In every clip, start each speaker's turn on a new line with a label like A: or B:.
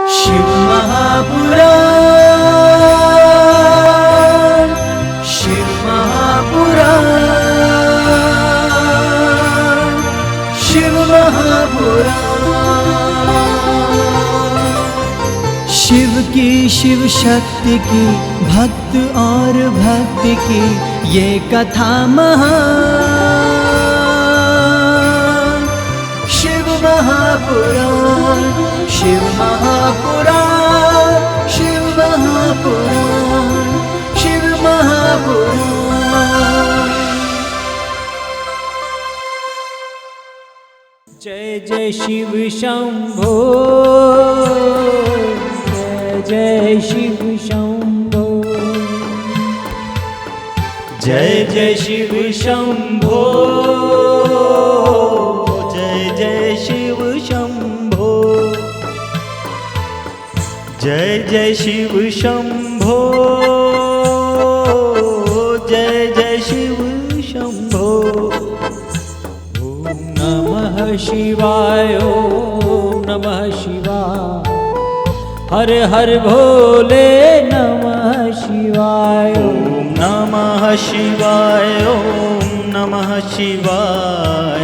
A: शिव महापुराण, शिव महापुराण, शिव महापुराण। शिव की शिव शक्ति की भक्त और भक्ति की ये कथा महान। शिव महापुराण, शिव महापुराण, शिव महापुराण, शिव महापुराण। जय जय शिव शंभो, जय शिव शंभो, जय जय शिव शंभो, जय जय शिव शंभो, जय जय शिव शंभो, जय जय शिव शंभो। ओम नमः शिवाय, ओम नमः शिवाय, हर हर भोले नमः शिवाय। ओम नमः शिवाय, ओम नमः शिवाय,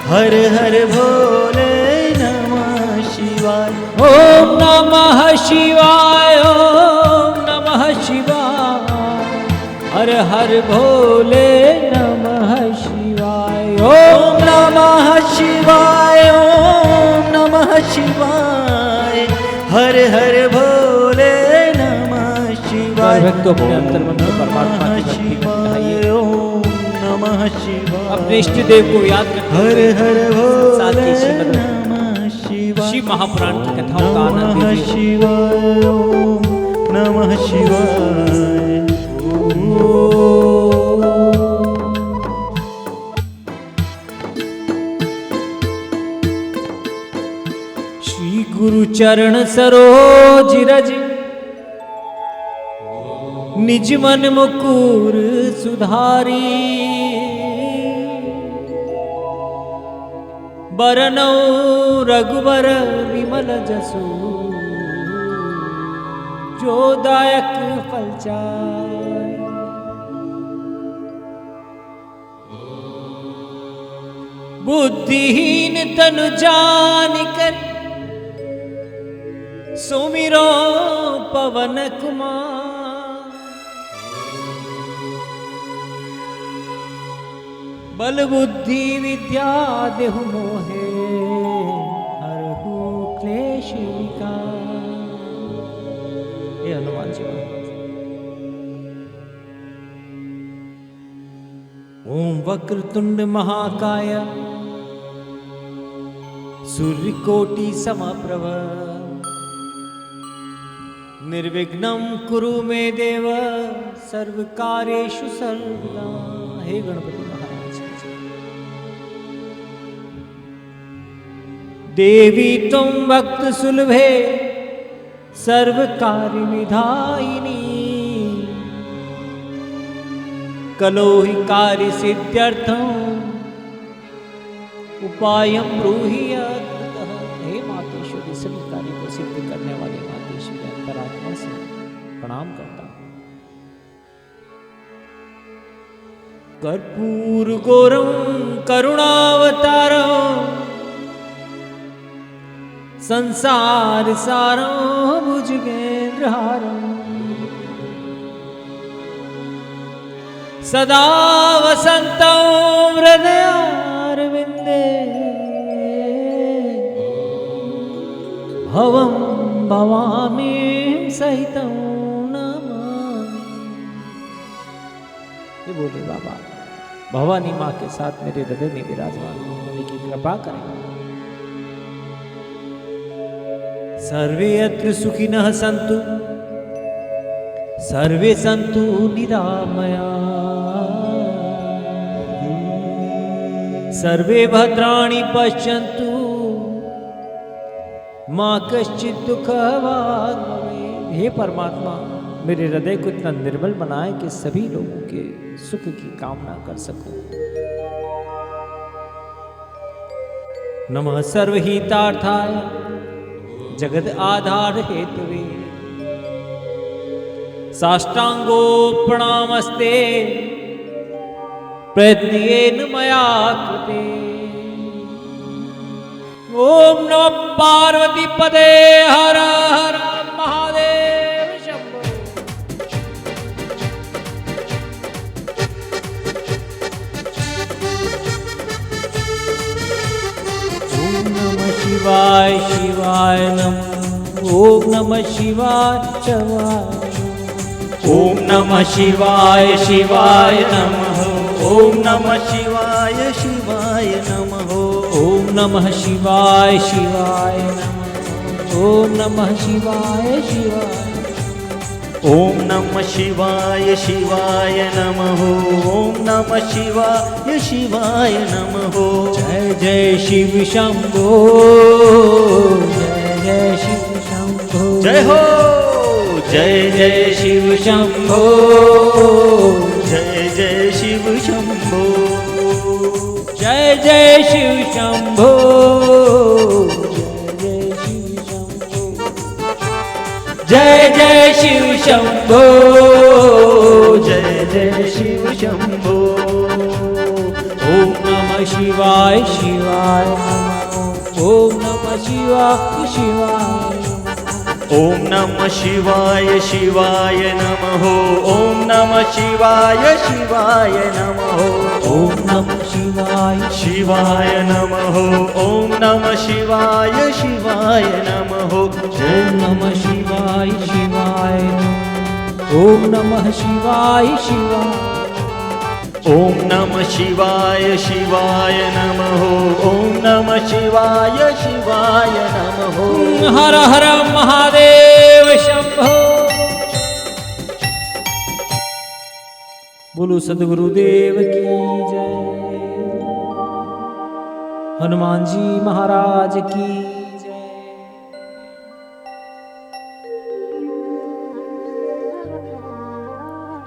A: हर हर भोले नमः शिवाय। ओम नमः शिवाय, ओम नमः शिवाय, हर हर भोले नमः शिवाय। ओम नमः शिवाय, ओम नमः शिवाय, हर हर भोले नमः शिवाय।
B: भक्तों अपने अंतर्मन में परमात्मा की भक्ति बढ़ाइए।
A: ओम नमः शिवाय,
B: अपने इष्ट देव को याद करते
A: हर हर भोले
B: श्रीमद्
A: नमः शिवाय।
B: शिव महापुराण की कथाओं का आनंद
A: नमः
B: लीजिए।
A: शिवाय, ओम नमः शिवाय।
B: श्री गुरु चरण सरोज रज, निज मन मुकुर सुधारी। बरनौ रघुबर विमल जसु, जो दायक फलचारि। बुद्धिहीन तनु जानिकर, सुमिरो पवन कुमार। बल बुद्धि विद्या देहु मोहे, हरहु क्लेश विकार। ये हनुमान जी महाराज। ओम वक्रतुंड महाकाय, सूर्यकोटि समप्रभ, निर्विघ्नं कुरु मे देव, सर्वकार्येषु सर्वदा। हे गणपति महाराज। देवी तुम भक्त सुलभे, सर्व कार्य विधायिनी। कलो हि कार्य सिद्ध्यर्थं, उपायं ब्रूहि अद्भुतः। हे मातेश्वरी, सभी कार्य को सिद्ध करने वाली मातेश्वरी, अंतरात्मा से प्रणाम करता हूँ। कर्पूर गौरं करुणावतारं, संसार सारं भुजगेन्द्रहारं। सदा वसन्तं हृदयारविन्दे, भवं भवामि सहितं नमामि। ये बोले बाबा, भवानी माँ के साथ मेरे हृदय में विराजमान होने की कृपा करें। सर्वे अत्र सुखिनः सन्तु, सर्वे सन्तु निरामया, सर्वे भद्राणि पश्यन्तु, माँ कश्चित् दुःखभाग् भवेत्। हे परमात्मा, मेरे हृदय को इतना निर्मल बनाए कि सभी लोगों के सुख की कामना कर सकूं। नमः सर्वहितार्थाय जगत आधार हेतवे साष्टांगो प्रणामस्ते प्रयत्नेन मया कृते। ओम नमः पार्वती पदे हर हर महादेव शंभो। ओम नमः शिवाय शिवाय नमः। ओम नमः शिवाय शिवाय।
A: ओम नमः शिवाय शिवाय नमः। ओम नमः शिवाय शिवाय नमः।
B: ओम नमः शिवाय शिवाय नमः। ओम नमः शिवाय शिवाय।
A: ओम नमः शिवाय शिवाय नमः। ओम नमः शिवाय शिवाय नमः।
B: जय जय शिव शंभो। जय जय शिव शंभो।
A: जय हो। जय जय
B: शिव शंभो।
A: जय जय शिव शंभो।
B: जय जय शिव शंभो। जय जय शिव शंभो।
A: जय जय शिव शंभो।
B: ओम नमः शिवाय शिवाय नमः। ओम नमः शिवाय शिवाय।
A: ओम नमः शिवाय शिवाय नमः। ओम नमः शिवाय शिवाय नमः।
B: ओम नमः शिवाय
A: शिवाय नमः। ओम नमः शिवाय शिवाय नमः।
B: ओम नमः शिवाय शिवाय। ओम नमः शिवाय शिवाय।
A: ओम नमः शिवाय शिवाय नमः। ओम नमः शिवाय शिवाय नमः।
B: हर हर महादेव शंभो। बोलो सद्गुरुदेव की जय। हनुमान जी महाराज की जय।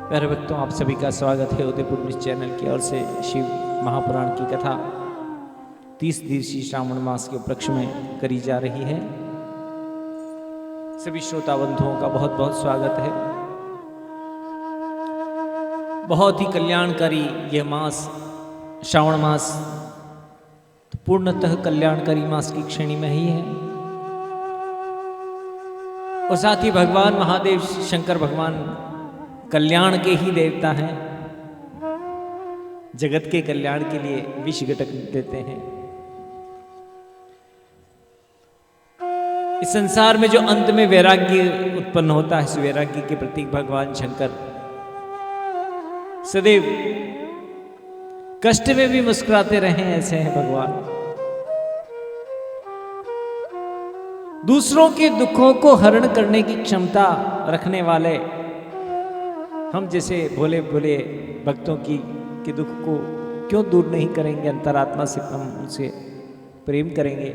B: प्यारे भक्तों, आप सभी का स्वागत है उदयपुर न्यूज चैनल की ओर से। शिव महापुराण की कथा 30 दिवसीय श्रावण मास के उपलक्ष्य में करी जा रही है। सभी श्रोता बंधुओं का बहुत बहुत स्वागत है। बहुत ही कल्याणकारी यह मास श्रावण मास तो पूर्णतः कल्याणकारी मास की श्रेणी में ही है। और साथ ही भगवान महादेव शंकर भगवान कल्याण के ही देवता हैं। जगत के कल्याण के लिए विष घटक देते हैं। इस संसार में जो अंत में वैराग्य उत्पन्न होता है, इस वैराग्य के प्रतीक भगवान शंकर सदैव कष्ट में भी मुस्कुराते रहे, ऐसे हैं भगवान। दूसरों के दुखों को हरण करने की क्षमता रखने वाले हम जैसे भोले भोले भक्तों के दुख को क्यों दूर नहीं करेंगे। अंतरात्मा से हम उनसे प्रेम करेंगे,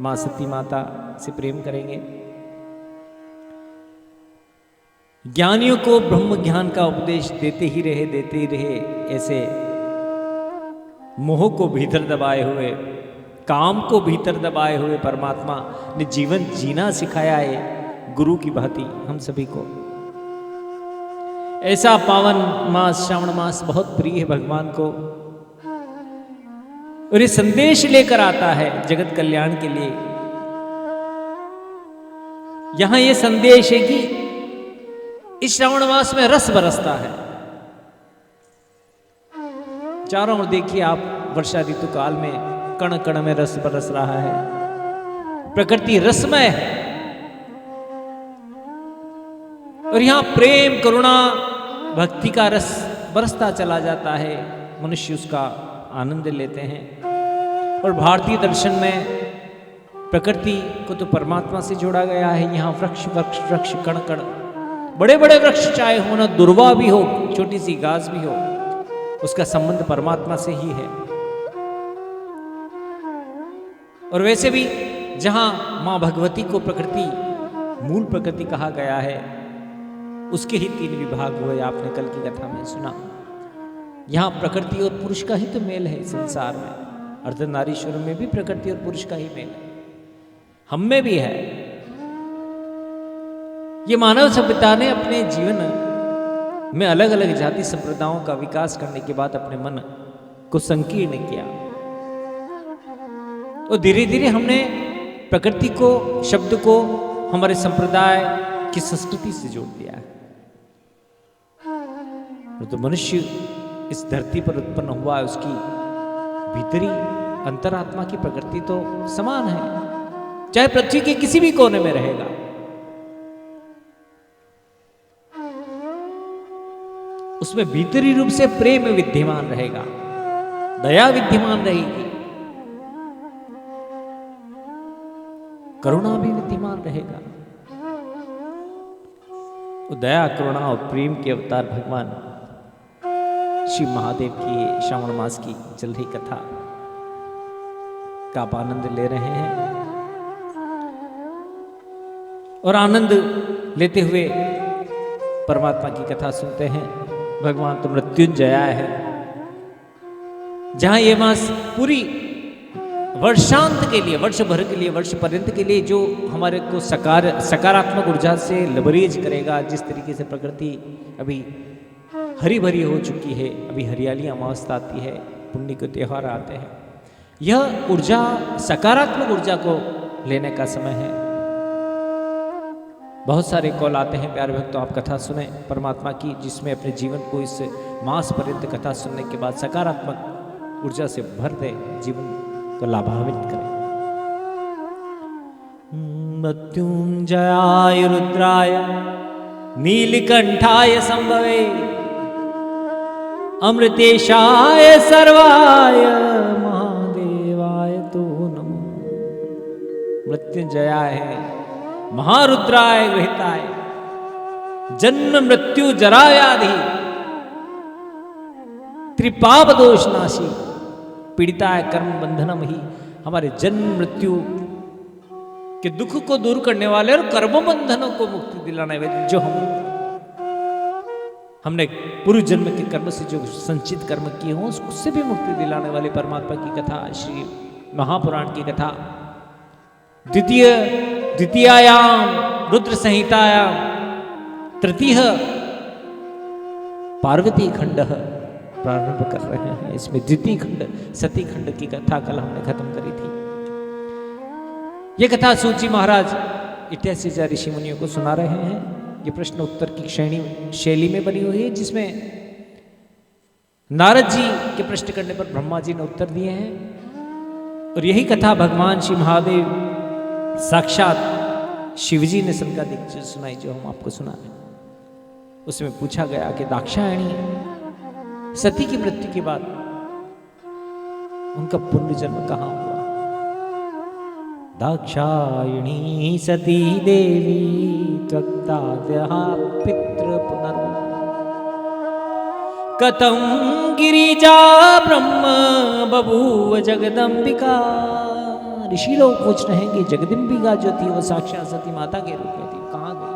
B: माँ सती माता से प्रेम करेंगे। ज्ञानियों को ब्रह्म ज्ञान का उपदेश देते ही रहे। ऐसे मोह को भीतर दबाए हुए, काम को भीतर दबाए हुए परमात्मा ने जीवन जीना सिखाया है गुरु की भांति हम सभी को। ऐसा पावन मास श्रावण मास बहुत प्रिय है भगवान को और ये संदेश लेकर आता है जगत कल्याण के लिए। यहां ये संदेश है कि इस श्रावण मास में रस बरसता है। चारों ओर देखिए आप, वर्षा ऋतु काल में कण कण में रस बरस रहा है। प्रकृति रसमय है और यहां प्रेम, करुणा, भक्ति का रस बरसता चला जाता है। मनुष्य उसका आनंद लेते हैं। और भारतीय दर्शन में प्रकृति को तो परमात्मा से जोड़ा गया है। यहाँ वृक्ष वृक्ष वृक्ष कण कण, बड़े बड़े वृक्ष चाहे हो ना, दुर्वा भी हो, छोटी सी घास भी हो, उसका संबंध परमात्मा से ही है। और वैसे भी जहां मां भगवती को प्रकृति, मूल प्रकृति कहा गया है, उसके ही 3 विभाग हुए। आपने कल की कथा में सुना। यहां प्रकृति और पुरुष का ही तो मेल है। संसार में अर्धनारीश्वर में भी प्रकृति और पुरुष का ही मेल है। हम में भी है। ये मानव सभ्यता ने अपने जीवन में अलग अलग जाति संप्रदायों का विकास करने के बाद अपने मन को संकीर्ण किया, और धीरे धीरे हमने प्रकृति को, शब्द को हमारे संप्रदाय की संस्कृति से जोड़ दिया है। तो मनुष्य इस धरती पर उत्पन्न हुआ है, उसकी भीतरी अंतरात्मा की प्रकृति तो समान है, चाहे पृथ्वी के किसी भी कोने में रहेगा। उसमें भीतरी रूप से प्रेम विद्यमान रहेगा, दया विद्यमान रहेगी, करुणा भी विद्यमान रहेगा। दया, करुणा और प्रेम के अवतार भगवान शिव महादेव की श्रावण मास की चल रही कथा का आप आनंद ले रहे हैं, और आनंद लेते हुए परमात्मा की कथा सुनते हैं। भगवान तो मृत्युंजया है। जहां ये मास पूरी वर्षांत के लिए, वर्ष भर के लिए, वर्ष पर्यंत के लिए जो हमारे को सकारात्मक ऊर्जा से लबरेज करेगा, जिस तरीके से प्रकृति अभी हरी भरी हो चुकी है, अभी हरियाली अमावस्या आती है, पुण्य के त्योहार आते हैं, यह ऊर्जा, सकारात्मक ऊर्जा को लेने का समय है। बहुत सारे कॉल आते हैं प्यारे भक्तों, आप कथा सुने परमात्मा की, जिसमें अपने जीवन को इस मास पर्यंत कथा सुनने के बाद सकारात्मक ऊर्जा से भर दे, जीवन को लाभान्वित करें। मृत्युंजयाय रुद्राय नीलकंठाय संभवे अमृतेशाय सर्वाय महादेवाय तो नमः। मृत्युंजयाय है, महारुद्राय गृहीताय, जन्म मृत्यु जरा व्याधि त्रिपाप दोष नाशी, पीड़िताय कर्म बंधनम ही, हमारे जन्म मृत्यु के दुख को दूर करने वाले और कर्म बंधनों को मुक्ति दिलाने वाले, जो हमने पूर्व जन्म के कर्म से जो संचित कर्म किए हों उससे भी मुक्ति दिलाने वाले परमात्मा की कथा, श्री महापुराण की कथा, द्वितीयायाम रुद्र संहितायाम तृतीय पार्वती खंड प्रारंभ कर रहे हैं। इसमें द्वितीय खंड, सती खंड की कथा कल हमने खत्म करी थी। ये कथा सूत जी महाराज इत्यादि ऋषि मुनियों को सुना रहे हैं। ये प्रश्न उत्तर की शैली में बनी हुई है, जिसमें नारद जी के प्रश्न करने पर ब्रह्मा जी ने उत्तर दिए हैं, और यही कथा भगवान श्री महादेव साक्षात शिवजी ने सनकादिक सुनाई, जो हम आपको सुना रहे हैं। उसमें पूछा गया कि दाक्षायणी सती की मृत्यु के बाद उनका पुनर्जन्म कहाँ हुआ। दाक्षायणी सती देवी त्वक्ताद्यः पितृ पुनर् कथं गिरिजा ब्रह्म बभूव जगदम्बिका। ऋषि लोग पूछ रहे हैं कि जगदम्बिका जो थी वो साक्षात सती माता के रूप में थी, कहाँ गई।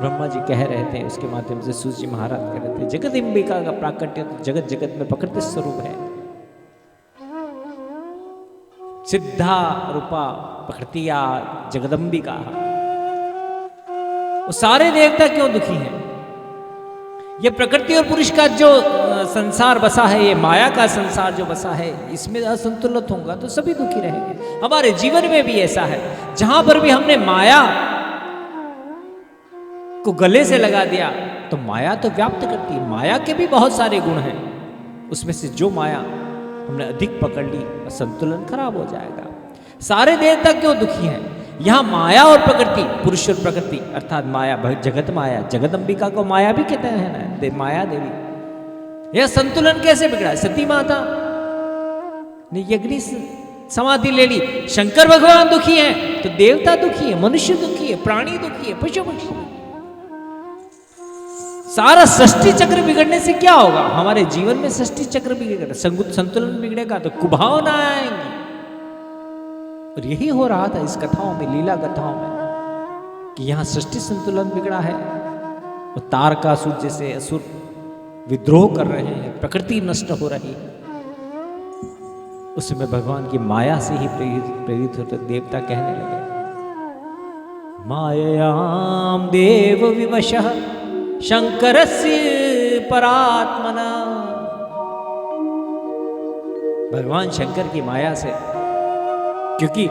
B: ब्रह्मा जी कह रहे थे, उसके माध्यम से सूत जी महाराज कह रहे थे, जगदम्बिका का प्राकट्य तो जगत जगत में प्रकृति स्वरूप है, सिद्धा रूपा प्रकृतिया जगदम्बिका। वो सारे देवता क्यों दुखी हैं? ये प्रकृति और पुरुष का जो संसार बसा है, ये माया का संसार जो बसा है, इसमें असंतुलित होगा तो सभी दुखी रहेंगे। हमारे जीवन में भी ऐसा है, जहां पर भी हमने माया को गले से लगा दिया तो माया तो व्याप्त करती है। माया के भी बहुत सारे गुण हैं, उसमें से जो माया हमने अधिक पकड़ ली, संतुलन खराब हो जाएगा। सारे देवता क्यों दुखी हैं? यहां माया और प्रकृति, पुरुष और प्रकृति अर्थात माया, जगत माया, जगदम्बिका को माया भी कहते हैं ना, माया देवी। यह संतुलन कैसे बिगड़ा? सती माता ने यज्ञ समाधि ले ली, शंकर भगवान दुखी हैं तो देवता दुखी है, मनुष्य दुखी है, प्राणी दुखी है, पशु पक्षी। सारा सृष्टि चक्र बिगड़ने से क्या होगा? हमारे जीवन में सृष्टि चक्र बिगड़ेगा, संतुलन बिगड़ेगा तो कुभावना आएंगी। और यही हो रहा था इस कथाओं में, लीला कथाओं में, कि यहां सृष्टि संतुलन बिगड़ा है, और तारकासुर जैसे असुर विद्रोह कर रहे हैं, प्रकृति नष्ट हो रही है। उसमें भगवान की माया से ही प्रेरित होकर देवता कहने लगे माययां देव विवशः शंकरस्य परात्मना। भगवान शंकर की माया से, क्योंकि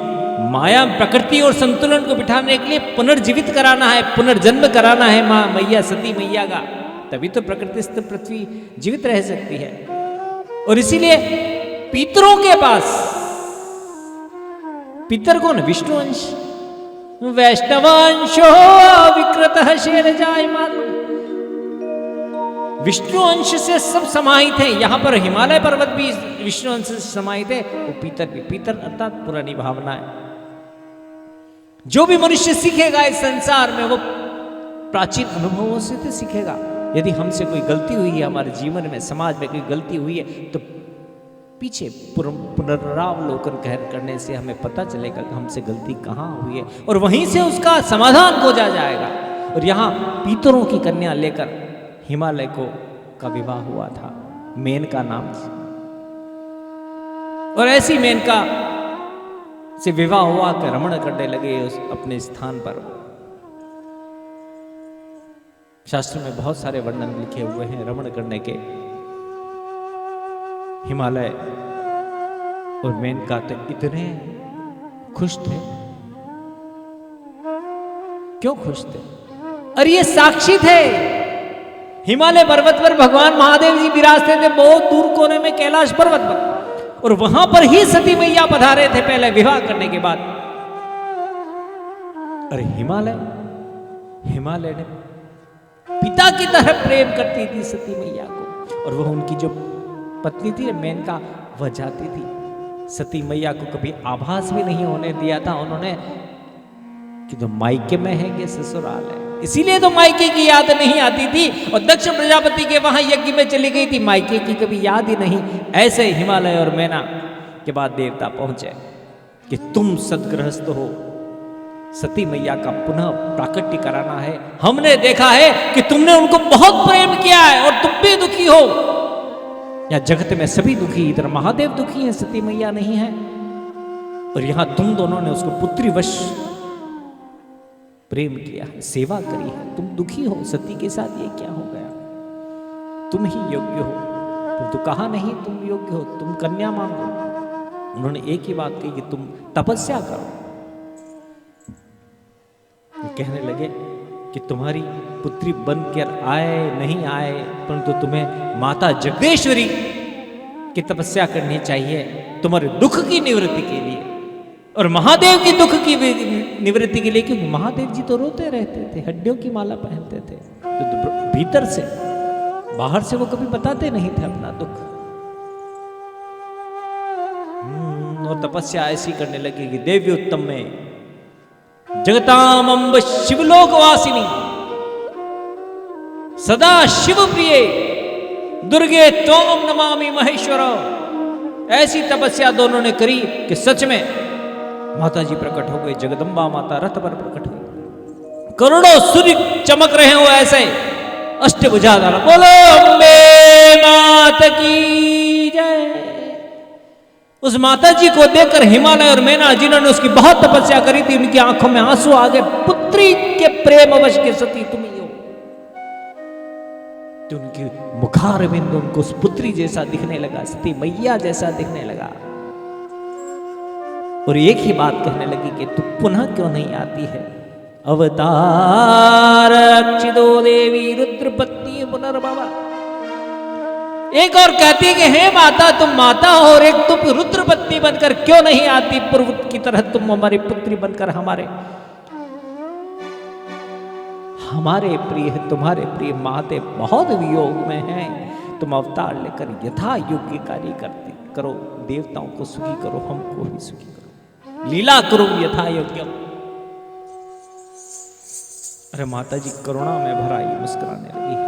B: माया प्रकृति और संतुलन को बिठाने के लिए पुनर्जीवित कराना है, पुनर्जन्म कराना है माँ मैया सती मैया का, तभी तो प्रकृतिस्थ पृथ्वी जीवित रह सकती है। और इसीलिए पितरों के पास, पितर कौन? विष्णु अंश, वैष्णवांशो विकृतः शेरजायमान। विष्णु अंश से सब समाहित है। यहां पर हिमालय पर्वत भी विष्णु अंश से समाहित है, वो पीतर भी। पीतर अर्थात पुरानी भावना है। जो भी मनुष्य सीखेगा इस संसार में, वो प्राचीन अनुभवों से तो सीखेगा। यदि हमसे कोई गलती हुई है, हमारे जीवन में, समाज में कोई गलती हुई है, तो पीछे पुनरावलोकन करने से हमें पता चलेगा कि हमसे गलती कहाँ हुई है, और वहीं से उसका समाधान खोजा जाएगा। और यहाँ पीतरों की कन्या लेकर हिमालय का विवाह हुआ था, मेनका नाम से। और ऐसी मेनका से विवाह हुआ कि रमण करने लगे उस अपने स्थान पर। शास्त्र में बहुत सारे वर्णन लिखे हुए हैं रमण करने के। हिमालय और मेनका तो इतने खुश थे। क्यों खुश थे? अरे ये साक्षी थे। हिमालय पर्वत पर भगवान महादेव जी विराजते थे, बहुत दूर कोने में कैलाश पर्वत पर, और वहां पर ही सती मैया पधारे थे पहले विवाह करने के बाद। अरे हिमालय ने पिता की तरह प्रेम करती थी सती मैया को, और वह उनकी जो पत्नी थी मेनका, वह जाती थी सती मैया को कभी आभास भी नहीं होने दिया था उन्होंने कि तो मायके में है कि ससुराल है। इसीलिए तो मायके की याद नहीं आती थी, और दक्ष प्रजापति के वहां यज्ञ में चली गई थी, मायके की कभी याद ही नहीं। ऐसे हिमालय और मैना के बाद देवता पहुंचे कि तुम सदगृहस्थ हो, सती मैया का पुनः प्राकट्य कराना है। हमने देखा है कि तुमने उनको बहुत प्रेम किया है और तुम भी दुखी हो। या जगत में सभी दुखी, इधर महादेव दुखी है, सती मैया नहीं है, और यहां तुम दोनों ने उसको पुत्री वश प्रेम किया है, सेवा करी है, तुम दुखी हो। सती के साथ ये क्या हो गया? तुम ही योग्य हो। तो कहा नहीं तुम योग्य हो, तुम कन्या मांगो। उन्होंने एक ही बात कही कि तुम तपस्या करो। कहने लगे कि तुम्हारी पुत्री बनकर आए नहीं आए, परंतु तुम्हें माता जगदेश्वरी की तपस्या करनी चाहिए तुम्हारे दुख की निवृत्ति के लिए, और महादेव की दुख की निवृत्ति के लिए, क्योंकि महादेव जी तो रोते रहते थे, हड्डियों की माला पहनते थे, तो भीतर से, बाहर से वो कभी बताते नहीं थे अपना दुख। और तपस्या ऐसी करने लगी कि देवी उत्तम में जगताम अम्ब शिवलोकवासिनी सदा शिव प्रिय दुर्गे त्वं नमामि महेश्वर। ऐसी तपस्या दोनों ने करी कि सच में माता जी प्रकट हो गई। जगदम्बा माता रथ पर प्रकट हुई, करोड़ों सूर्य चमक रहे हो ऐसे, अष्टभुजाधार। बोलो अम्बे मात की जय। उस माता जी को देखकर हिमालय और मैना, जिन्होंने उसकी बहुत तपस्या करी थी, उनकी आंखों में आंसू आ गए। पुत्री के प्रेम अवश के सती तुम ही हो। तो उनकी मुखारविंद उनको उस पुत्री जैसा दिखने लगा, सती मैया जैसा दिखने लगा, और एक ही बात कहने लगी कि तू पुनः क्यों नहीं आती है? अवतार अक्षितो देवी रुद्र पत्नी पुनर्भवा। एक और कहती है कि हे माता, तुम माता हो, और एक तुम रुद्र पत्नी बनकर क्यों नहीं आती? पूर्व की तरह तुम हमारी पुत्री बनकर हमारे प्रिय, तुम्हारे प्रिय महादेव बहुत वियोग में हैं। तुम अवतार लेकर यथा योग्य कार्य करो, देवताओं को सुखी करो, हमको भी सुखी करो, लीला करो यथा योग्य। अरे माता जी करुणा में भरा ही मुस्कुराने लगी है।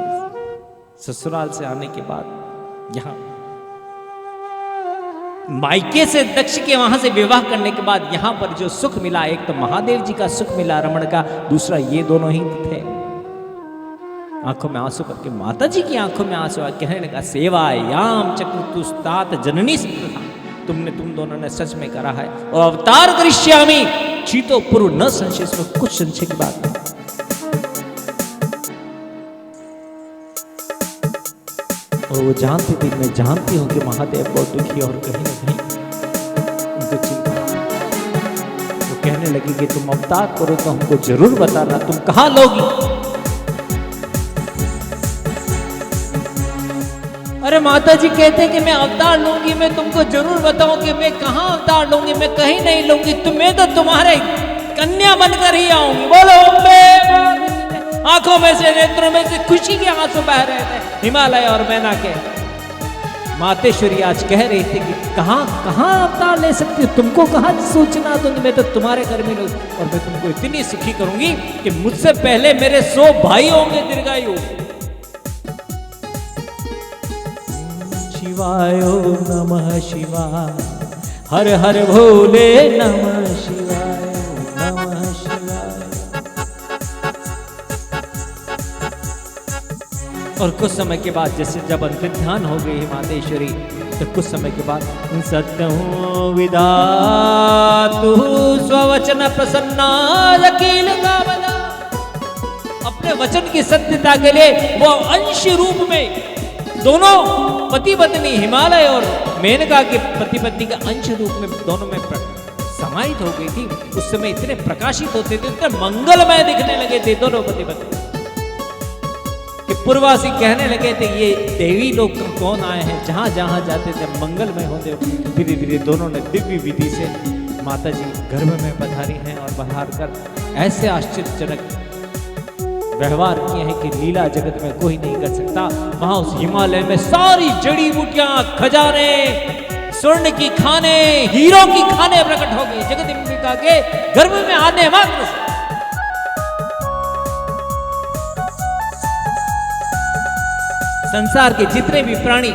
B: ससुराल से आने के बाद यहां मायके से दक्ष के वहां से विवाह करने के बाद यहां पर जो सुख मिला, एक तो महादेव जी का सुख मिला रमण का, दूसरा ये दोनों ही थे। आंखों में आंसू करके माता जी की आंखों में आंसू कहने लगा, सेवायाम चक्रतुस्तात जननी। तुम दोनों ने सच में करा है, और अवतार करिष्यामि चीतो पूर्व न संशय, इसमें कुछ संशय की बात नहीं। और वो जानती थी, मैं जानती हूं कि महादेव बहुत दुखी और कहीं ना कहीं उनको चिंता। वो कहने लगी कि तुम अवतार करो तो हमको जरूर बताना, तुम कहां लोगी? अरे माता जी कहते हैं कि मैं अवतार लूंगी, मैं तुमको जरूर बताऊं कि मैं कहां अवतार लूंगी, मैं कहीं नहीं लूंगी, तुम्हें तो तुम्हारे कन्या बनकर ही आऊंगी। बोलो अम्बे। आंखों में से, नेत्रों में से खुशी के आंसू बह रहे थे हिमालय और मैना के। मातेश्वरी आज कह रही थी कि कहां कहां अवतार ले सकती हूँ, तुमको कहां सूचना दूंगी, मैं तो तुम्हारे घर में लूंगी और मैं तुमको इतनी सुखी करूंगी कि मुझसे पहले मेरे 100 भाई होंगे दीर्घायु। शिवाय ओम नमः शिवाय, हर हर भोले नमः शिवाय नमः शिवाय। और कुछ समय के बाद जैसे जब अंतिम ध्यान हो गई मातेश्वरी, तो कुछ समय के बाद सत्यं विधातु स्ववचन प्रसन्ना अखिल कामना, अपने वचन की सत्यता के लिए वो अंश रूप में दोनों पति पत्नी हिमालय और मेनका के पति पत्नी का अंश रूप में दोनों में समाहित हो गई थी। उस समय इतने प्रकाशित होते थे, इतने मंगलमय दिखने लगे थे दोनों पति पत्नी कि पूर्ववासी कहने लगे थे ये देवी लोग कौन आए हैं, जहां जहां जाते थे मंगलमय होते। धीरे धीरे दोनों ने दिव्य विधि से माता जी गर्भ में पधारी हैं और पधार कर ऐसे आश्चर्यजनक व्यवहार किए हैं कि लीला जगत में कोई नहीं कर सकता। वहां उस हिमालय में सारी जड़ी बूटियां, खजाने, स्वर्ण की खाने, हीरो की खाने प्रकट हो गई जगदम्बिका के गर्भ में आने मात्र से। संसार के जितने भी प्राणी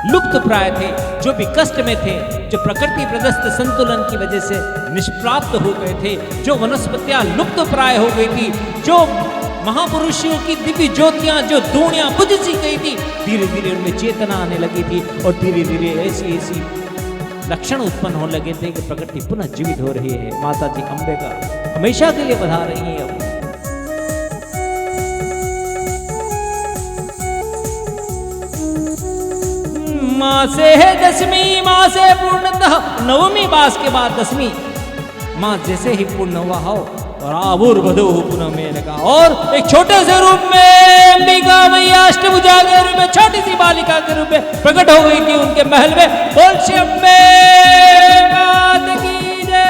B: लुप्त प्राय थे, जो भी कष्ट में थे, जो प्रकृति प्रदत्त संतुलन की वजह से निष्प्राप्त हो गए थे, जो वनस्पतियां लुप्त प्राय हो गई थी, जो महापुरुषों की दिव्य ज्योतियां, जो दूनियां बुझ सी गई थी, धीरे धीरे उनमें चेतना आने लगी थी और धीरे धीरे ऐसी ऐसी लक्षण उत्पन्न होने लगे थे कि प्रकृति पुनः जीवित हो रही है। माता जी अम्बे का हमेशा के लिए बधा रही है। अब माँ से है दसवीं, माँ से पूर्णतः नवमी मास के बाद दसवीं माँ जैसे ही पूर्ण हुआ हो और आविर्भूतो पुनः मेनका, और एक छोटे से रूप में अंबिका मैया अष्टभुजा के रूप में छोटी सी बालिका के रूप में प्रकट हो गई थी उनके महल में। बोल श्री अम्बे मात की जय।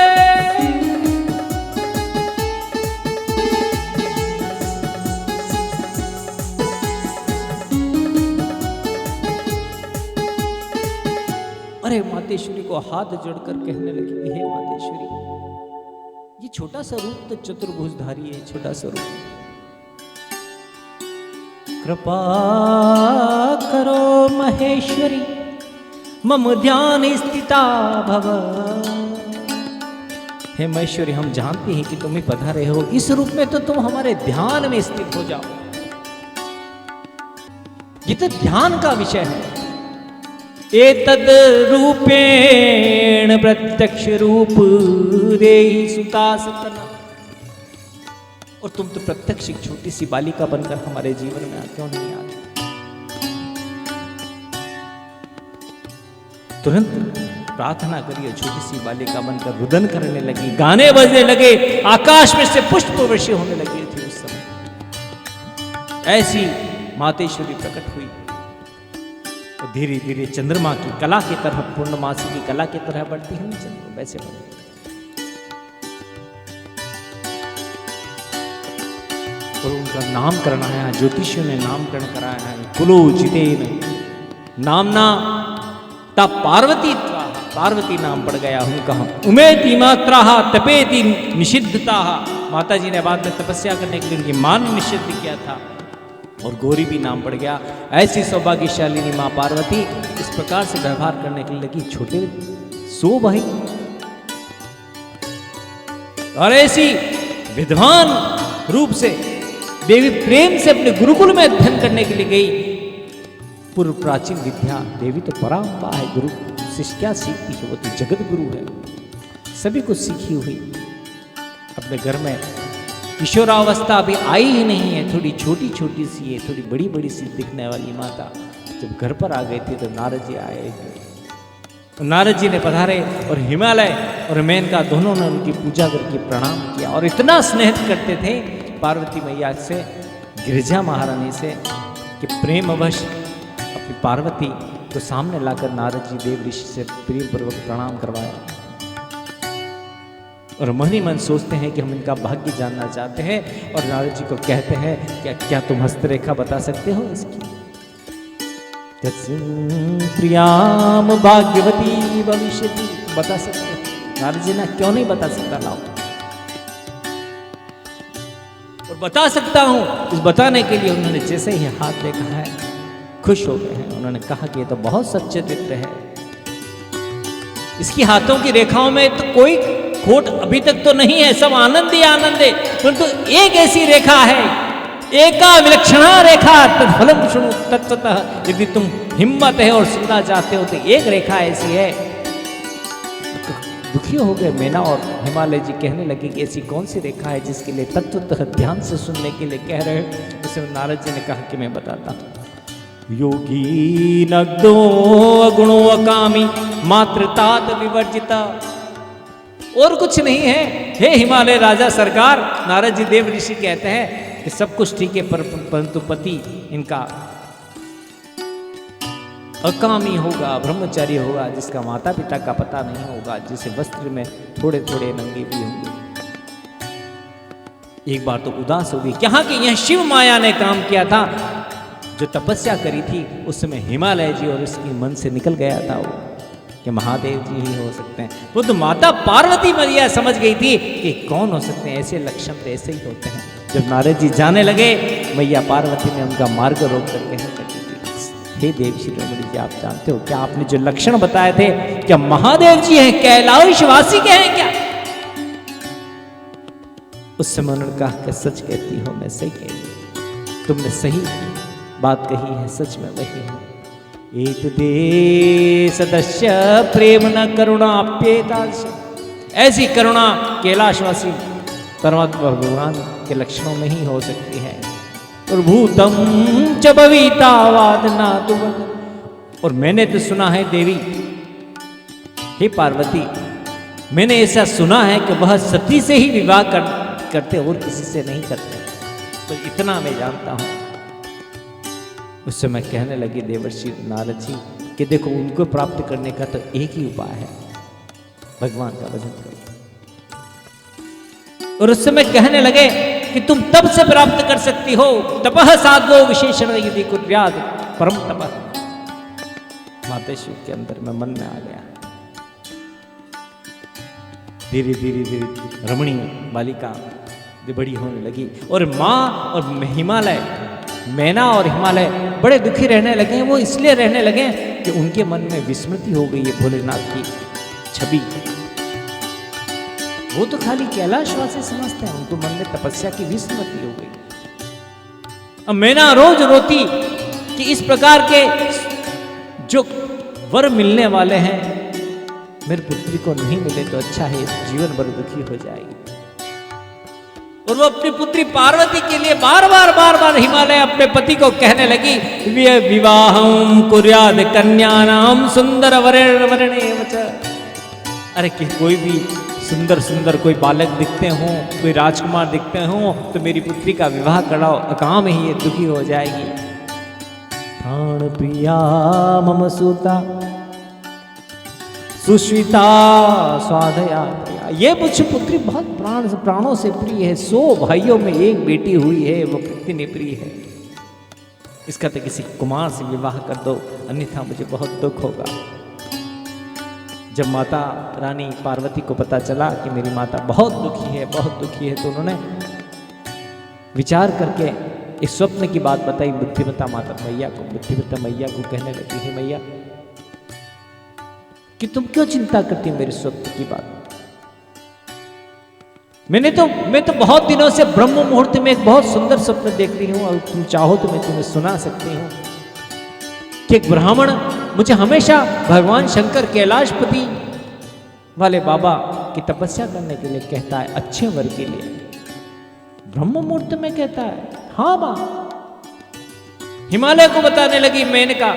B: अरे मातेश्वरी को हाथ जोड़कर कहने लगी, हे मातेश्वरी, ये छोटा सा रूप तो चतुर्भुजधारी है, छोटा सा रूप, कृपा करो महेश्वरी मम ध्यान स्थिता भव। हे महेश्वरी, हम जानते हैं कि तुम ही पधारे हो इस रूप में, तो तुम हमारे ध्यान में स्थित हो जाओ। ये तो ध्यान का विषय है। एतद रूपेण प्रत्यक्ष रूप देहि सुतासतन। और तुम तो प्रत्यक्ष एक छोटी सी बालिका बनकर हमारे जीवन में क्यों नहीं आते? तुरंत प्रार्थना करिए। छोटी सी बालिका बनकर रुदन करने लगी, गाने बजने लगे, आकाश में से पुष्प वर्षा होने लगी थी उस समय। ऐसी मातेश्वरी प्रकट हुई तो धीरे धीरे चंद्रमा की कला की तरह, पूर्णमासी की कला की तरह बढ़ती है चंद्रमा, वैसे बढ़ती। और उनका नामकरण आया, ज्योतिषियों ने नामकरण कराया है। कुलोचितेन नामना ता पार्वती, पार्वती नाम पड़ गया उनका। उमेति मात्रा तपेति निषिद्धता। माता जी ने बाद में तपस्या करने के लिए उनकी मां ने निषिद्ध किया था और गौरी भी नाम पड़ गया। ऐसी सौभाग्यशालिनी मां पार्वती इस प्रकार से व्यवहार करने के लिए लगी। छोटे 100 भाई और ऐसी विद्वान रूप से देवी प्रेम से अपने गुरुकुल में अध्ययन करने के लिए गई। पूर्व प्राचीन विद्या, देवी तो परांपा है, गुरु शिष्य क्या सीखती है, वो तो जगत गुरु है, सभी कुछ सीखी हुई। अपने घर में किशोरावस्था अभी आई ही नहीं है, थोड़ी छोटी छोटी सी है, थोड़ी बड़ी बड़ी सी दिखने वाली माता जब घर पर आ गई थी तो नारद जी आए। नारद जी ने पधारे और हिमालय और मेनका दोनों ने उनकी पूजा करके प्रणाम किया और इतना स्नेह करते थे पार्वती मैया से, गिरिजा महारानी से, कि प्रेमवश अपनी पार्वती को सामने लाकर नारद जी देव ऋषि से प्रेम पूर्वक प्रणाम करवाया। और मन ही मन सोचते हैं कि हम इनका भाग्य जानना चाहते हैं और नारद जी को कहते हैं क्या तुम हस्तरेखा बता सकते हो इसकी? प्रियाम भाग्यवती भविष्यति, बता सकते हो? नारद जी ने क्यों नहीं बता सकता, लाओ। और बता सकता हूं, इस बताने के लिए उन्होंने जैसे ही हाथ देखा है खुश हो गए हैं। उन्होंने कहा कि ये तो बहुत सच्चे चित्र है, इसकी हाथों की रेखाओं में तो कोई खोट अभी तक तो नहीं है, सब आनंद ही आनंद है, परंतु एक ऐसी रेखा है, एका विलक्षणा रेखा तत्फलम शुणु तत्वतः, यदि तुम हिम्मत है और सुनना चाहते हो तो एक रेखा ऐसी है। तो दुखी हो गए मैना और हिमालय जी, कहने लगे कि ऐसी कौन सी रेखा है जिसके लिए तत्वतः ध्यान से सुनने के लिए कह रहे हो? उसे नारद जी ने कहा कि मैं बताता हूं। योगी नग्दो अगुणो अकामी मातृतात विवर्जिता, और कुछ नहीं है हे हिमालय राजा सरकार। नारद जी देव ऋषि कहते हैं कि सब कुछ ठीक है, परंतु पति इनका अकामी होगा, ब्रह्मचारी होगा, जिसका माता पिता का पता नहीं होगा, जिसे वस्त्र में थोड़े थोड़े नंगे भी होंगे। एक बार तो उदास हो गई, कहा कि यह शिव माया ने काम किया था, जो तपस्या करी थी उस समय हिमालय जी और उसके मन से निकल गया था वो कि महादेव जी ही हो सकते हैं। वो तो माता पार्वती मैया समझ गई थी कि कौन हो सकते हैं, ऐसे लक्षण तो ऐसे ही होते हैं। जब नारद जी जाने लगे, मैया पार्वती ने उनका मार्ग रोक कर कहने लगी, हे देव शिरोमणि जी, आप जानते हो क्या आपने जो लक्षण बताए थे, क्या महादेव जी हैं, कैलाशवासी के हैं क्या? उस समय उन्होंने कहा कि सच कहती हो, मैं सही कह रही हूं, तुमने सही बात कही है, सच में वही है। एक दे सदस्य प्रेम न करुणाप्येतादृश, ऐसी करुणा कैलाशवासी परमात्मा भगवान के लक्षणों में ही हो सकती है। और भूतम च भवितावाद ना तुम, और मैंने तो सुना है देवी, हे पार्वती, मैंने ऐसा सुना है कि वह सती से ही विवाह करते और किसी से नहीं करते, तो इतना मैं जानता हूं। उस समय कहने लगे देवर्षि नारद जी कि देखो, उनको प्राप्त करने का तो एक ही उपाय है, भगवान का भजन करो। और उस समय कहने लगे कि तुम तब से प्राप्त कर सकती हो, तपः साधो विशेषण यदि कुर्याद परम तपः। मातेश्वर के अंदर में मन में आ गया, धीरे धीरे धीरे रमणीय बालिका बड़ी होने लगी। और माँ और हिमालय, मैना और हिमालय बड़े दुखी रहने लगे। वो इसलिए रहने लगे कि उनके मन में विस्मृति हो गई है भोलेनाथ की छवि। वो तो खाली कैलाशवासी समझते हैं, उनको मन में तपस्या की विस्मृति हो गई। अब मैना रोज रोती कि इस प्रकार के जो वर मिलने वाले हैं मेरी पुत्री को नहीं मिले तो अच्छा है, जीवन भर दुखी हो जाएगी। और वो अपनी पुत्री पार्वती के लिए बार बार हिमालय अपने पति को कहने लगी, विवाहम कुर्याद कन्यानाम सुंदर वरेण्येव च। अरे कि कोई भी सुंदर सुंदर कोई बालक दिखते हों, कोई राजकुमार दिखते हों, तो मेरी पुत्री का विवाह कराओ, अकाम ही ये दुखी हो जाएगी। प्राण प्रिया मम सुता सुश्रिता स्वाधया, ये मुझ पुत्री बहुत प्राणों से प्रिय है। 100 भाइयों में एक बेटी हुई है, वो कितनी प्रिय है। इसका तो किसी कुमार से विवाह कर दो, अन्यथा मुझे बहुत दुख होगा। जब माता रानी पार्वती को पता चला कि मेरी माता बहुत दुखी है, तो उन्होंने विचार करके इस स्वप्न की बात बताई बुद्धिमता माता मैया को। बुद्धिमता मैया को कहने लगी, हे मैया कि तुम क्यों चिंता करती हो मेरे स्वप्न की बात? मैं तो बहुत दिनों से ब्रह्म मुहूर्त में एक बहुत सुंदर स्वप्न देख रही हूं, और तुम चाहो तो मैं तुम्हें सुना सकती हूं कि एक ब्राह्मण मुझे हमेशा भगवान शंकर कैलाशपति वाले बाबा कि तपस्या करने के लिए कहता है, अच्छे वर के लिए ब्रह्म मुहूर्त में कहता है। हाँ मां। हिमालय को बताने लगी मेनका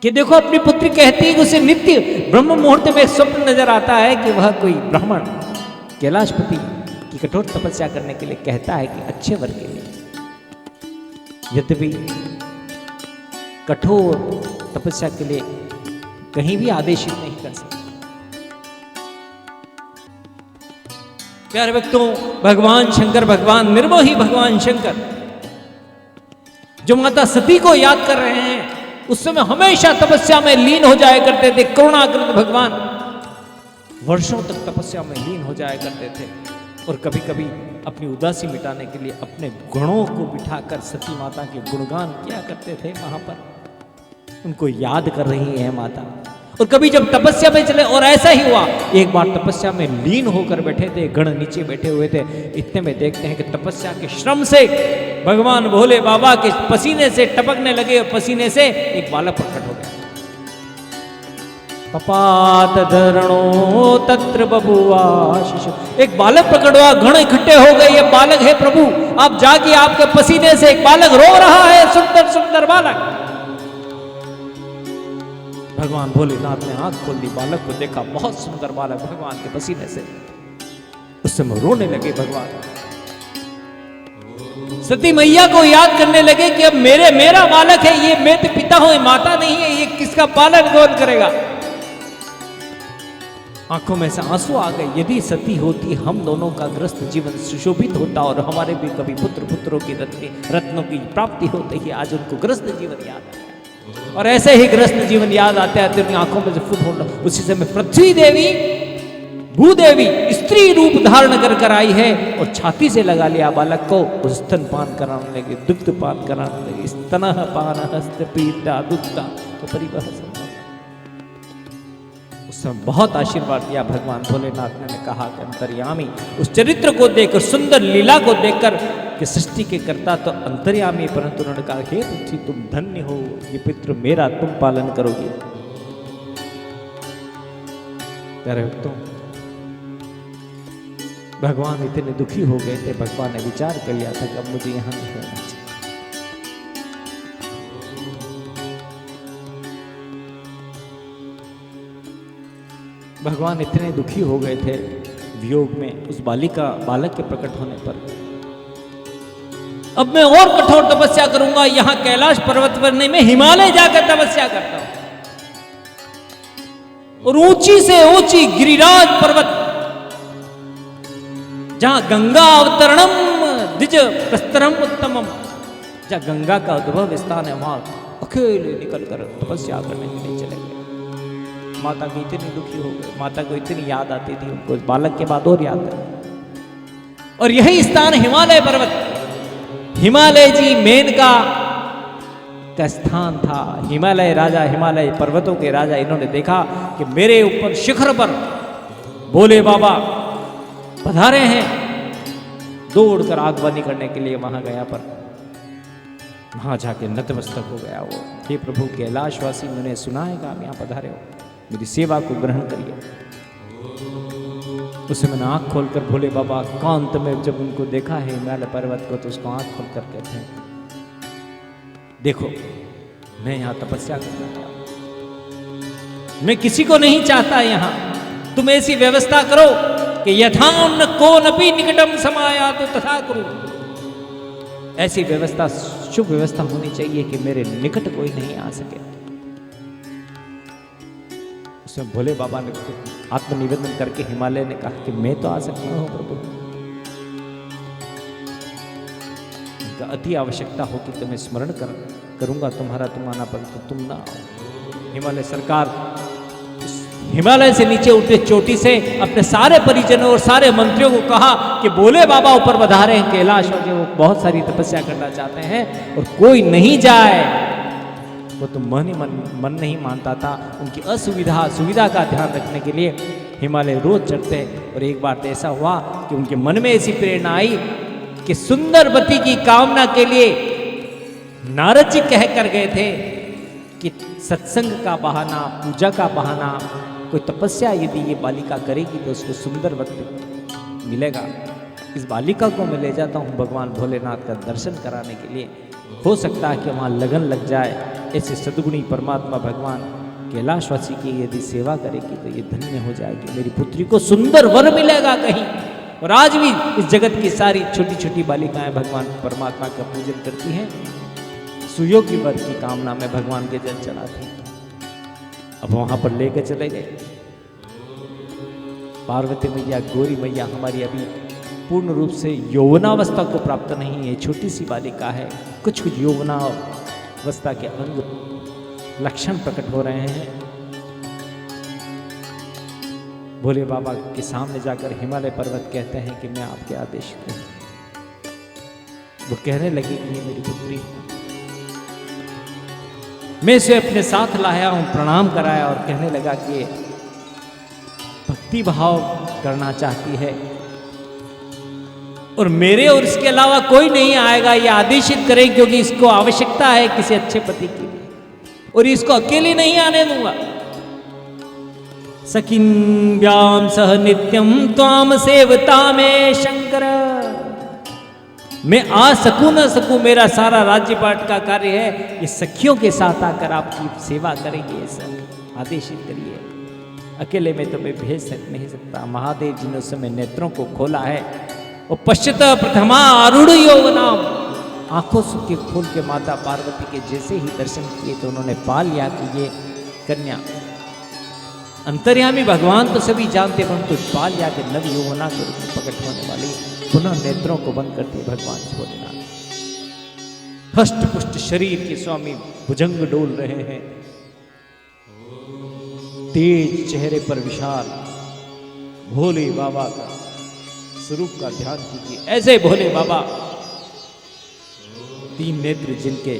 B: कि देखो अपनी पुत्री कहती है कि उसे नित्य ब्रह्म मुहूर्त में स्वप्न नजर आता है कि वह कोई ब्राह्मण कैलाशपति की कठोर तपस्या करने के लिए कहता है कि अच्छे वर के लिए। यद्यपि कठोर तपस्या के लिए कहीं भी आदेशित नहीं कर सकता। प्यारे भक्तों, भगवान शंकर, भगवान निर्मोही भगवान शंकर जो माता सती को याद कर रहे हैं, उस समय हमेशा तपस्या में लीन हो जाया करते थे। करुणाकृत भगवान वर्षों तक तपस्या में लीन हो जाया करते थे और कभी कभी अपनी उदासी मिटाने के लिए अपने गुणों को बिठाकर सती माता के गुणगान किया करते थे। वहां पर उनको याद कर रही है माता। और कभी जब तपस्या में चले, और ऐसा ही हुआ, एक बार तपस्या में लीन होकर बैठे थे, गण नीचे बैठे हुए थे, इतने में देखते हैं कि तपस्या के श्रम से भगवान भोले बाबा के पसीने से टपकने लगे और पसीने से एक बालक प्रकट हो गया। पपात धरणो तत्र बबुआ शिशु, एक बालक प्रकट हुआ, गण इकट्ठे हो गए, ये बालक है प्रभु, आप जाके आपके पसीने से एक बालक रो रहा है, सुंदर सुंदर बालक। भगवान भोलेनाथ ने आंख खोल दी, बालक को देखा, बहुत सुंदर बालक भगवान के पसीने से। उस समय रोने लगे भगवान। सती मैया को याद करने लगे कि अब मेरा बालक है, ये मैं तो पिता हूं, माता नहीं है, ये किसका पालन कौन करेगा। आंखों में से आंसू आ गए। यदि सती होती, हम दोनों का ग्रस्त जीवन सुशोभित होता और हमारे भी कभी पुत्रों की रत्नों की प्राप्ति होती ही आज उनको ग्रस्त जीवन याद आया। और ऐसे ही ग्रस्त जीवन याद आते आते उनकी आंखों में से फूट होना। उसी समय पृथ्वी देवी, भूदेवी स्त्री रूप धारण कर आई है और छाती से लगा लिया बालक को, उस स्तन पान कराने लगे, दुग्ध पान कराने लगे। स्तनः पान हस्त पीता दुग्धा तो परिवह। उस समय बहुत आशीर्वाद दिया भगवान भोलेनाथ ने कहा कि अंतर्यामी, उस चरित्र को देखकर, सुंदर लीला को देखकर कि सृष्टि के कर्ता तो अंतर्यामी, परंतु उन्होंने कहा, हे पृथ्वी तुम धन्य हो, ये पितृ मेरा तुम पालन करोगे। प्यारे भक्तों, भगवान इतने दुखी हो गए थे, भगवान ने विचार कर लिया था कि अब मुझे यहां नहीं रहना चाहिए। भगवान इतने दुखी हो गए थे वियोग में उस बालक के प्रकट होने पर। अब मैं और कठोर तपस्या करूंगा, यहां कैलाश पर्वत पर नहीं, मैं हिमालय जाकर तपस्या करता हूं। और ऊंची से ऊंची गिरिराज पर्वत, जहां गंगा अवतरणम द्विज प्रस्तरम उत्तमम, जहां गंगा का उद्भव स्थान है, वहां अकेले निकलकर तपस्या करने के लिए चले गए। माता की इतनी दुखी हो गई, माता को इतनी याद आती थी, उनको इस बालक के बाद और याद है। और यही स्थान हिमालय पर्वत, हिमालय जी मेनका का स्थान था। हिमालय राजा, हिमालय पर्वतों के राजा, इन्होंने देखा कि मेरे ऊपर शिखर पर भोले बाबा पधारे हैं। दौड़कर आगवानी करने के लिए वहां गया, पर वहां जाके नतमस्तक हो गया वो। हे प्रभु कैलाशवासी, मैंने सुना है कि आप यहाँ पधारे हो, मेरी सेवा को ग्रहण करिए। उसे मैंने आंख खोलकर भोले बाबा कांत में जब उनको देखा है हिमालय पर्वत को, तो उसको आंख खोलकर कहते हैं, देखो मैं यहाँ तपस्या करना चाहता, मैं किसी को नहीं चाहता यहाँ, तुम ऐसी व्यवस्था करो कि यथान कोनपि निकटम समाया तो तथा करो। ऐसी व्यवस्था, शुभ व्यवस्था होनी चाहिए कि मेरे निकट कोई नहीं आ सके। उसमें भोले बाबा ने आत्मनिवेदन करके हिमालय ने कहा कि मैं तो आ सकता हूं प्रभु, उनका अति आवश्यकता हो कि तुम्हें स्मरण करूंगा तुम्हारा, तुम आना, परंतु तुम ना आओ। हिमालय सरकार हिमालय से नीचे उतरे, चोटी से अपने सारे परिजनों और सारे मंत्रियों को कहा कि भोले बाबा ऊपर बधारे हैं कैलाश, और वो बहुत सारी तपस्या करना चाहते हैं और कोई नहीं जाए। वो तो मन नहीं मानता था। उनकी सुविधा का ध्यान रखने के लिए हिमालय रोज चढ़ते। और एक बार तो ऐसा हुआ कि उनके मन में ऐसी प्रेरणा आई कि सुंदरवती की कामना के लिए नारद जी कह कर गए थे कि सत्संग का बहाना, पूजा का बहाना कोई तपस्या यदि ये बालिका करेगी तो उसको सुंदर वक्त मिलेगा। इस बालिका को मैं ले जाता हूँ भगवान भोलेनाथ का दर्शन कराने के लिए। हो सकता है कि वहाँ लगन लग जाए। ऐसे सद्गुणी परमात्मा भगवान कैलाशवासी की यदि सेवा करेगी तो ये धन्य हो जाएगी, मेरी पुत्री को सुंदर वर मिलेगा कहीं। और आज भी इस जगत की सारी छोटी छोटी बालिकाएं भगवान परमात्मा का पूजन करती हैं, सुयोग्य वर की कामना में भगवान के जल चढ़ाती हैं। अब वहां पर लेकर चले गए। पार्वती मैया, गौरी मैया हमारी अभी पूर्ण रूप से यौवनावस्था को प्राप्त नहीं है, छोटी सी बालिका है। कुछ कुछ यौवनावस्था के अंग लक्षण प्रकट हो रहे हैं। भोले बाबा के सामने जाकर हिमालय पर्वत कहते हैं कि मैं आपके आदेश हूं। वो कहने लगी कि ये मेरी पुत्री, मैं इसे अपने साथ लाया हूं, प्रणाम कराया और कहने लगा कि भक्ति भाव करना चाहती है और मेरे और इसके अलावा कोई नहीं आएगा, ये आदेशित करें क्योंकि इसको आवश्यकता है किसी अच्छे पति की और इसको अकेले नहीं आने दूंगा। सखिन्याम सह नित्यम त्वाम सेवता में शंकर, मैं आ सकूं न सकूं, मेरा सारा राज्यपाट का कार्य है, ये सखियों के साथ आकर आपकी सेवा करेंगे। सब आदेशित करिए, अकेले में तो मैं भेज नहीं सकता। महादेव जी ने उस समय नेत्रों को खोला है और पश्चित प्रथमा आरूढ़ यौवनाम, आंखों के खोल के माता पार्वती के जैसे ही दर्शन किए तो उन्होंने पा लिया कि ये कन्या, अंतर्यामी भगवान तो सभी जानते परंतु पा लिया कि नव यौवना के रूप में प्रकट होने वाली। पुनः नेत्रों को बंद करते भगवान भोलेनाथ हष्ट पुष्ट शरीर के स्वामी भुजंग डोल रहे हैं, तेज चेहरे पर विशाल भोले बाबा का स्वरूप का ध्यान कीजिए। ऐसे भोले बाबा, तीन नेत्र जिनके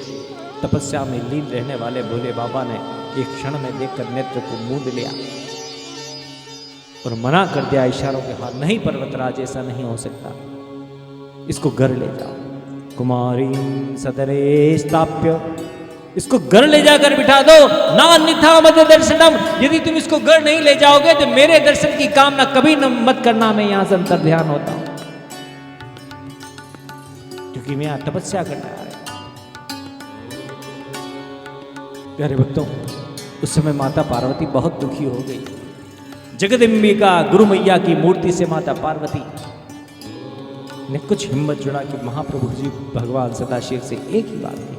B: तपस्या में लीन रहने वाले भोले बाबा ने एक क्षण में देखकर नेत्र को मूंद लिया और मना कर दिया इशारों के हाथ, नहीं पर्वतराज, ऐसा नहीं हो सकता, इसको घर ले जाओ। कुमारी सदरे स्थाप्य, इसको घर ले जाकर बिठा दो। ना अन्यथा मत दर्शनम, यदि तुम इसको घर नहीं ले जाओगे तो मेरे दर्शन की कामना कभी न मत करना। मैं यहां से अंतर ध्यान होता हूं क्योंकि मैं यहां तपस्या करने आया। प्यारे भक्तों, उस समय माता पार्वती बहुत दुखी हो गई। जगदम्बिका गुरु मैया की मूर्ति से माता पार्वती ने कुछ हिम्मत जुड़ा कि महाप्रभु जी भगवान सदाशिव से एक ही बात की,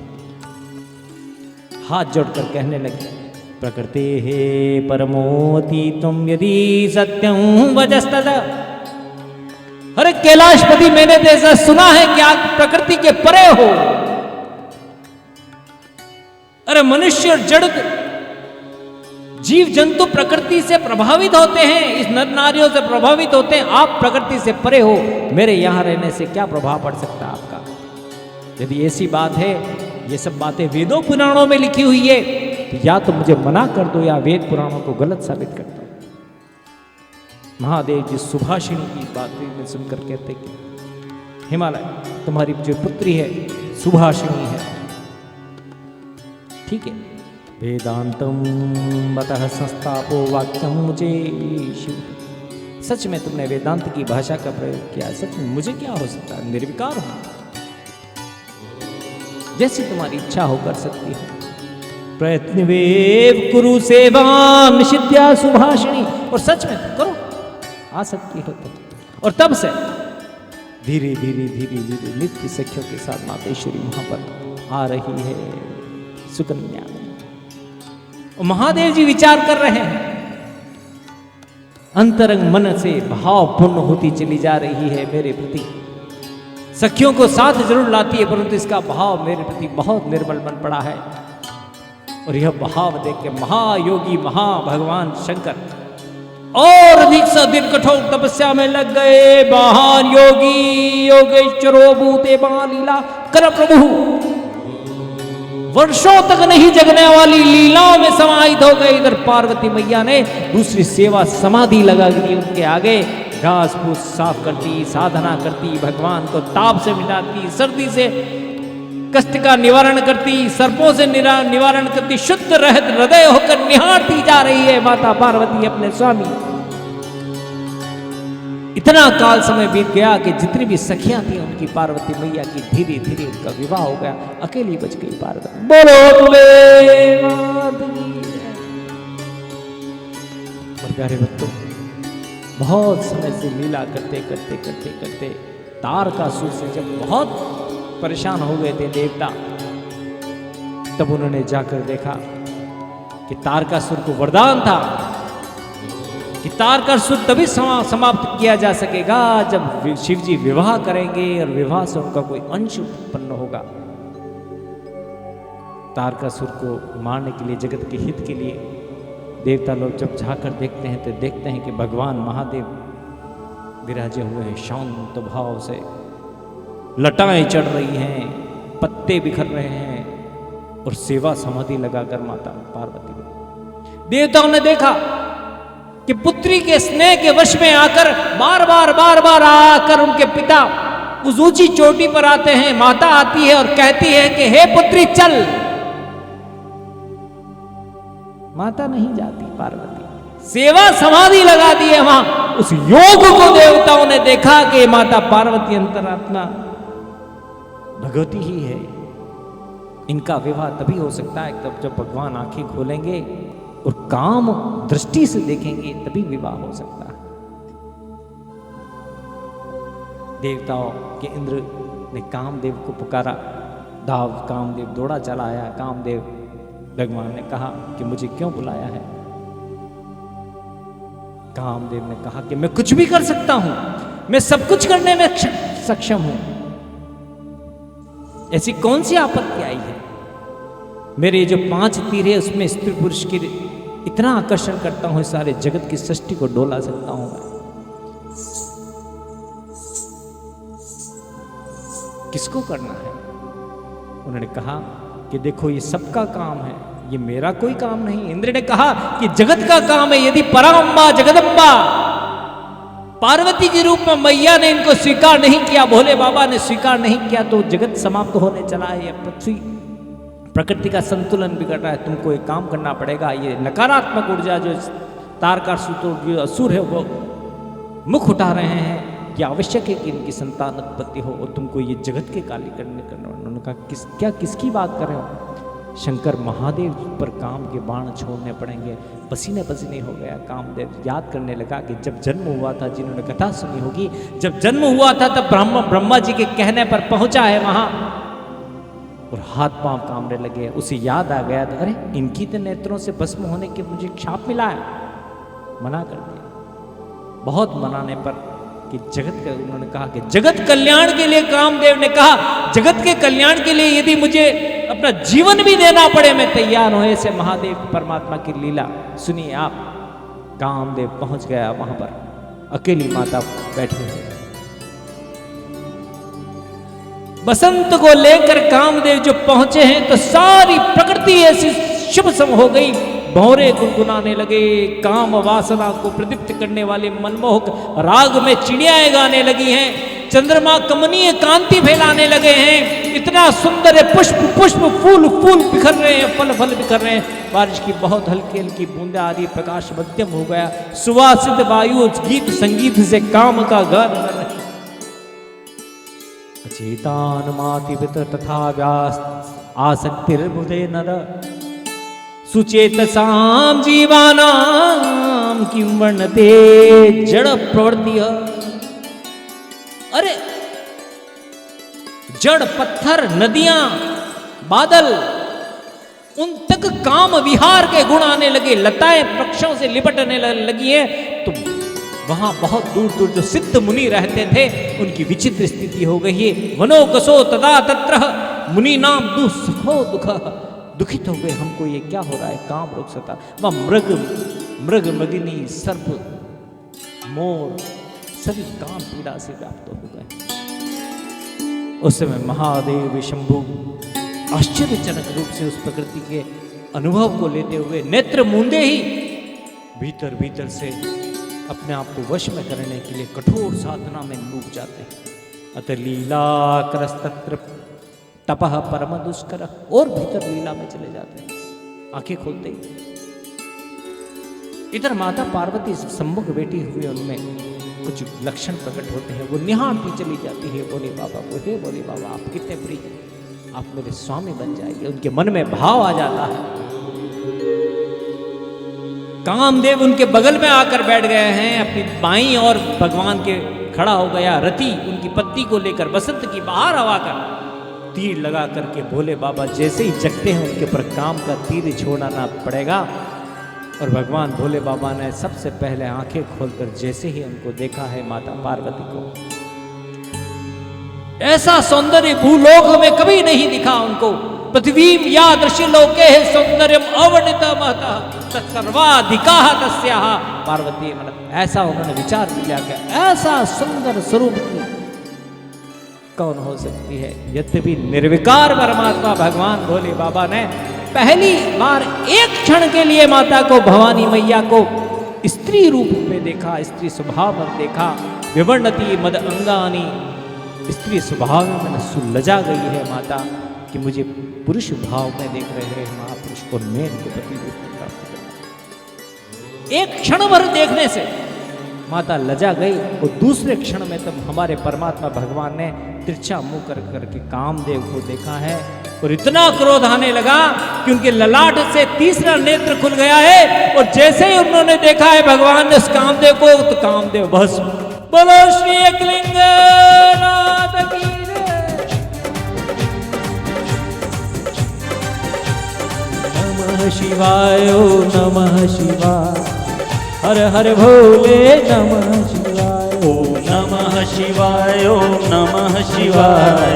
B: हाथ जोड़कर कहने लगे, प्रकृति हे परमोति तुम यदि सत्यं वजस्तद। अरे कैलाशपति, मैंने तो ऐसा सुना है कि आप प्रकृति के परे हो। अरे मनुष्य और जड़ जीव जंतु प्रकृति से प्रभावित होते हैं, इस नर नारियों से प्रभावित होते हैं, आप प्रकृति से परे हो, मेरे यहां रहने से क्या प्रभाव पड़ सकता है आपका? यदि ऐसी बात है, ये सब बातें वेदों पुराणों में लिखी हुई है, तो या तो मुझे मना कर दो या वेद पुराणों को गलत साबित कर दो। महादेव जी सुभाषिणी की बातें में सुनकर कहते कि हिमालय, तुम्हारी जो पुत्री है सुभाषिणी है, ठीक है, वेदांतम मतः संस्थापो वाक्यम मुझे शिव, सच में तुमने वेदांत की भाषा का प्रयोग किया, सच में मुझे क्या हो सकता है, निर्विकार हूं, जैसी तुम्हारी इच्छा हो कर सकती है। प्रयत्नवेव कुरु सेवाम निषिद्या सुभाषिणी, और सच में करो, आ सकती हो तुम। और तब से धीरे धीरे धीरे धीरे नित्य सखियों के साथ मातेश्वरी वहां पर आ रही है सुकन्या। और महादेव जी विचार कर रहे हैं, अंतरंग मन से भावपूर्ण होती चली जा रही है मेरे प्रति, सखियों को साथ जरूर लाती है परंतु इसका भाव मेरे प्रति बहुत निर्मल बन पड़ा है। और यह भाव देख के महायोगी महाभगवान शंकर और अधिक से अधिक कठोर तपस्या में लग गए। महान योगी योगेश्वरो भूते महालीला कर प्रभु, वर्षों तक नहीं जगने वाली लीलाओं में समाहित हो गए। इधर पार्वती मैया ने दूसरी सेवा समाधि लगा दी उनके आगे, घास फूस साफ करती, साधना करती, भगवान को ताप से मिटाती, सर्दी से कष्ट का निवारण करती, सर्पों से निवारण करती, शुद्ध रहत हृदय होकर निहारती जा रही है माता पार्वती अपने स्वामी। इतना काल समय बीत गया कि जितनी भी सखियां थी उनकी पार्वती मैया की धीरे धीरे उनका विवाह हो गया, अकेली बच गई पार्वती। बोलो भोलेनाथ की जय। और प्यारे भक्तों, बहुत समय से लीला करते करते करते करते तारकासुर से जब बहुत परेशान हो गए थे देवता, तब उन्होंने जाकर देखा कि तारकासुर को वरदान था कि तारकासुर तभी समाप्त किया जा सकेगा जब शिव जी विवाह करेंगे और विवाह से उनका कोई अंश उत्पन्न होगा। तारकासुर को मारने के लिए, जगत के हित के लिए देवता लोग जब जाकर देखते हैं तो देखते हैं कि भगवान महादेव विराजे हुए हैं शांत भाव से, लटाएं चढ़ रही हैं, पत्ते बिखर रहे हैं और सेवा समाधि लगाकर माता पार्वती को देवताओं ने देखा कि पुत्री के स्नेह के वश में आकर बार बार आकर उनके पिता उस ऊंची चोटी पर आते हैं। माता आती है और कहती है कि हे पुत्री चल। माता नहीं जाती, पार्वती सेवा समाधि लगा दी है वहां। उस योग को देवताओं ने देखा कि माता पार्वती अंतरात्मा भगवती ही है, इनका विवाह तभी हो सकता है तब जब भगवान आंखें खोलेंगे और काम दृष्टि से देखेंगे, तभी विवाह हो सकता है। देवताओं के इंद्र ने कामदेव को पुकारा, कामदेव दौड़ा चला आया। कामदेव भगवान ने कहा कि मुझे क्यों बुलाया है? कामदेव ने कहा कि मैं कुछ भी कर सकता हूं, मैं सब कुछ करने में सक्षम हूं। ऐसी कौन सी आपत्ति आई है? मेरे जो 5 तीर है उसमें स्त्री पुरुष की इतना आकर्षण करता हूं, सारे जगत की सृष्टि को डोला सकता हूं मैं। किसको करना है? उन्होंने कहा कि देखो ये सबका काम है, ये मेरा कोई काम नहीं। इंद्र ने कहा कि जगत का काम है। यदि पराम्बा जगदम्बा पार्वती के रूप में मैया ने इनको स्वीकार नहीं किया, भोले बाबा ने स्वीकार नहीं किया, तो जगत समाप्त होने चला है। ये पृथ्वी प्रकृति का संतुलन बिगड़ रहा है। तुमको एक काम करना पड़ेगा। ये नकारात्मक ऊर्जा जो तारकासुर जो असुर है वो मुख उठा रहे हैं कि आवश्यक है कि इनकी संतान उत्पत्ति हो और तुमको ये जगत के काली करना। उन्होंने कहा किसकी बात कर रहे हो? शंकर महादेव पर काम के बाण छोड़ने पड़ेंगे। पसीने पसीने हो गया। कामदेव याद करने लगा कि जब जन्म हुआ था, जिन्होंने कथा सुनी होगी, जब जन्म हुआ था तब ब्रह्मा जी के कहने पर पहुंचा है वहां और हाथ पांव कांपने लगे। उसे याद आ गया, अरे इनकी तो नेत्रों से भस्म होने के मुझे क्षाप मिला है। मना कर दिया। बहुत मनाने पर कि जगत का, उन्होंने कहा कि जगत कल्याण के लिए, कामदेव ने कहा जगत के कल्याण के लिए यदि मुझे अपना जीवन भी देना पड़े मैं तैयार हूं। ऐसे महादेव परमात्मा की लीला सुनिए आप। कामदेव पहुंच गया वहां पर, अकेली माता बैठी है। बसंत को लेकर कामदेव जो पहुंचे हैं तो सारी प्रकृति ऐसी शुभ सम हो गई। भौरे गुनगुनाने लगे, काम वासना को प्रदीप्त करने वाले मनमोहक राग में चिड़ियाएं गाने लगी हैं। चंद्रमा कमनीय कांति फैलाने लगे हैं। इतना सुंदर है, पुष्प पुष्प फूल फूल बिखर रहे हैं, फल फल बिखर रहे हैं। बारिश की बहुत हल्की हल्की बूंदे आ रही, प्रकाश मध्यम हो गया। सुवासित वायु गीत संगीत से काम का गान कर रही। अचेतानुमातिवित तथा व्यास आसक्तिर्बुधे नर सुचेतसाम जीवानाम किं वर्णते जड़ प्रवृत्ति। अरे जड़ पत्थर, नदियां, बादल, उन तक काम विहार के गुण आने लगे। लताएं वृक्षों से लिपटने लगी है। तो वहां बहुत दूर दूर जो सिद्ध मुनि रहते थे उनकी विचित्र स्थिति हो गई है। वनो कसो तदा तत्र मुनि नाम दुसखो दुख। दुखित हो गए, हमको ये क्या हो रहा है? काम रोक सकता। वह मृग मृगिनी सर्प मोर सभी काम पीड़ा से व्याप्त हो गए। उस समय महादेव शंभु आश्चर्यजनक रूप से उस प्रकृति के अनुभव को लेते हुए नेत्र मूंदे ही भीतर भीतर से अपने आप को वश में करने के लिए कठोर साधना में डूब जाते हैं। अत लीला करस्तत्र तपह परम दुष्कर, और भीतर लीला में चले जाते हैं आंखें खोलते ही। इधर माता पार्वती सम्मुख बैठी हुई, उनमें कुछ लक्षण प्रकट होते हैं। वो निहारती चली जाती है बोले बाबा को, हे बोले बाबा आप कितने प्रिय हैं, आप मेरे स्वामी बन जाइए। उनके मन में भाव आ जाता है। कामदेव उनके बगल में आकर बैठ गए हैं, अपनी बाईं और भगवान के खड़ा हो गया। रति उनकी पत्नी को लेकर बसंत की बाहर हवा कर तीर लगा करके भोले बाबा जैसे ही जगते हैं उनके ऊपर काम का तीर छोड़ना पड़ेगा। और भगवान भोले बाबा ने सबसे पहले आंखें खोलकर जैसे ही उनको देखा है माता पार्वती को, ऐसा सौंदर्य भूलोक में कभी नहीं दिखा उनको। पृथ्वीम यादृशी लोके सौंदर्यम अवर्णित महता तत्सर्वाधिकाः तस्याः पार्वती। मतलब ऐसा उन्होंने विचार किया कि ऐसा सुंदर स्वरूप की कौन हो सकती है। यद्यपि निर्विकार परमात्मा भगवान भोले बाबा ने पहली बार एक क्षण के लिए माता को, भवानी मैया को स्त्री रूप में देखा, स्त्री स्वभाव में देखा। विवर्णति मद अंगानी, स्त्री स्वभाव में मैंने सुलझा गई है माता कि मुझे पुरुष भाव में देख रहे हैं महापुरुष को, मैं इनके पति रूप में प्राप्त करना। एक क्षण भर देखने से माता लजा गई। और दूसरे क्षण में तब हमारे परमात्मा भगवान ने तिरछा मुंह कर करके कामदेव को देखा है, और इतना क्रोध आने लगा कि उनके ललाट से तीसरा नेत्र खुल गया है। और जैसे ही उन्होंने देखा है भगवान ने उस कामदेव को, तो कामदेव भस्म। बोलो श्री एकलिंगनाथ की जय। नमः शिवाय, ओम नमः शिवाय, हर हर भोले नमः शिवाय,
A: ओम नमः शिवाय, ओम नमः शिवाय,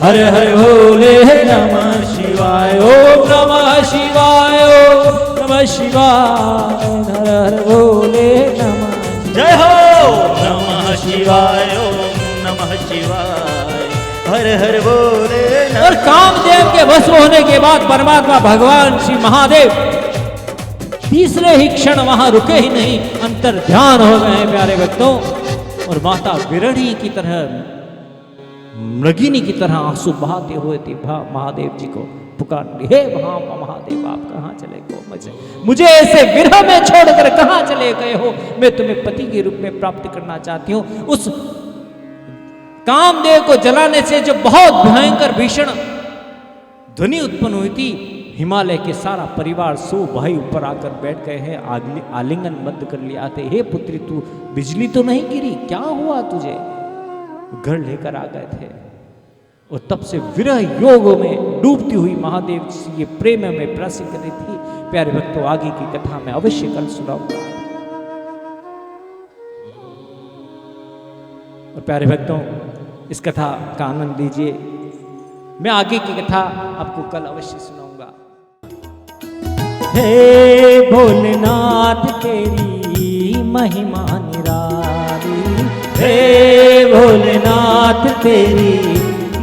B: हर हर भोले नमः शिवाय, ओम नमः शिवाय, ओम नमः शिवाय, हर हर भोले नमः।
A: जय हो। नमः शिवाय, ओम नमः शिवाय, हर हर बोले।
B: और कामदेव के भस्म होने के बाद परमात्मा भगवान श्री महादेव तीसरे ही क्षण वहां रुके ही नहीं, अंतर ध्यान हो गए प्यारे भक्तों। और माता विरणी की तरह, मृगिनी की तरह आंसू बहाते हुए थी महादेव जी को पुकार, हे महादेव आप कहाँ चले गए, मुझे ऐसे विरह में छोड़कर कहाँ चले गए हो, मैं तुम्हें पति के रूप में प्राप्त करना चाहती हूँ। उस कामदेव को जलाने से जो बहुत भयंकर भीषण ध्वनि उत्पन्न हुई थी, हिमालय के सारा परिवार 100 भाई ऊपर आकर बैठ गए हैं, आलिंगन बंद कर लिया थे। हे पुत्री तू बिजली तो नहीं गिरी, क्या हुआ तुझे, घर लेकर आ गए थे। और तब से विरह योग में डूबती हुई महादेव से ये प्रेम में प्रसिद्ध करी थी। प्यारे भक्तों आगे की कथा में अवश्य कल सुनाऊंगा। और प्यारे भक्तों इस कथा का आनंद लीजिए। मैं आगे की कथा आपको कल अवश्य सुनाऊंगा। हे भोलेनाथ तेरी महिमा निराली, हे भोलेनाथ तेरी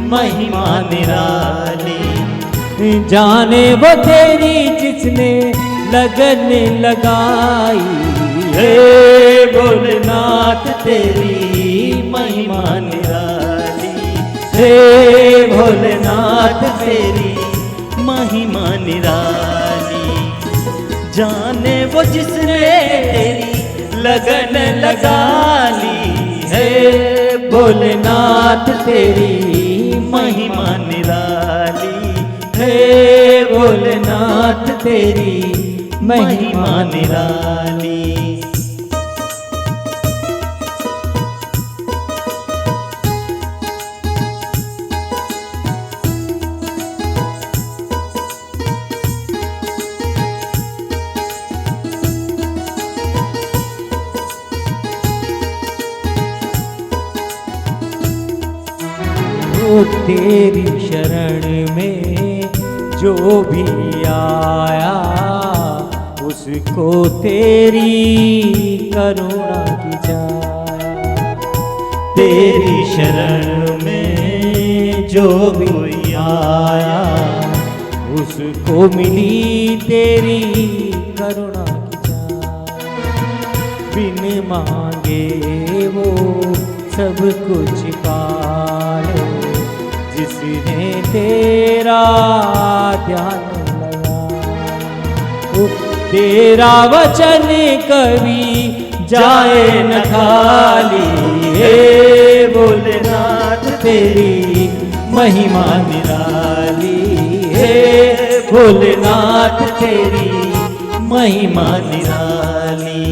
A: महिमा निराली,
B: जाने वो तेरी जिसने लगन लगाई।
A: हे भोलेनाथ तेरी महिमा निराली,
B: हे
A: भोलेनाथ तेरी महिमा निराली, जाने वो जिसने तेरी लगन लगा ली।
B: हे भोलेनाथ तेरी
A: महिमा निराली,
B: हे भोलेनाथ तेरी
A: महिमा निराली।
B: तेरी शरण में जो भी आया, उसको तेरी करुणा की जाए।
A: तेरी शरण में जो भी आया,
B: उसको मिली तेरी करुणा की जाए। बिन मांगे वो सब कुछ पाए, जिसने तेरा ध्यान लगा। तेरा वचन कभी जाए न खाली, हे भोलेनाथ तेरी महिमा निराली, हे भोलेनाथ तेरी महिमा निराली।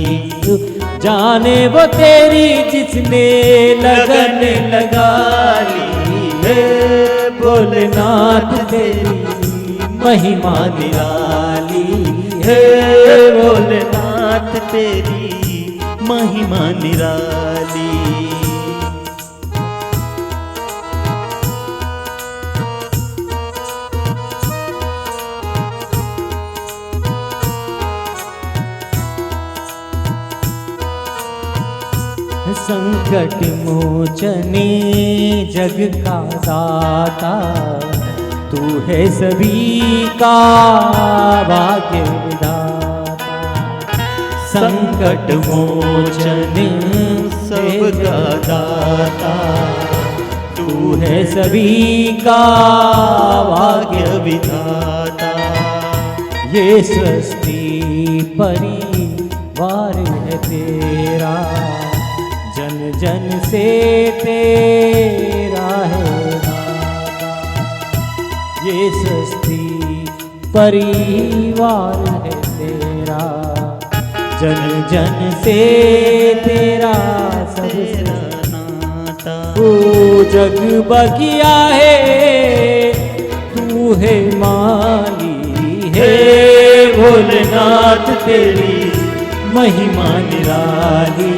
B: जाने वो तेरी जिसने लगन लगा ली, हे भोलेनाथ तेरी महिमा निराली,
A: हे भोलेनाथ तेरी महिमा निराली।
B: संकट मोचने जग का दाता, तू है सभी का भाग्य विधाता।
A: संकट मोचन सबका दाता,
B: तू है सभी का भाग्य
A: विधाता।
B: ये सृष्टि परिवार है तेरा, जन जन से तेरा है नाता। ये सृष्टि परिवार है तेरा, जन जन से तेरा सबसे
A: नाता।
B: तू जग बगिया है, तू है माली, हे भोलेनाथ तेरी महिमा निराली,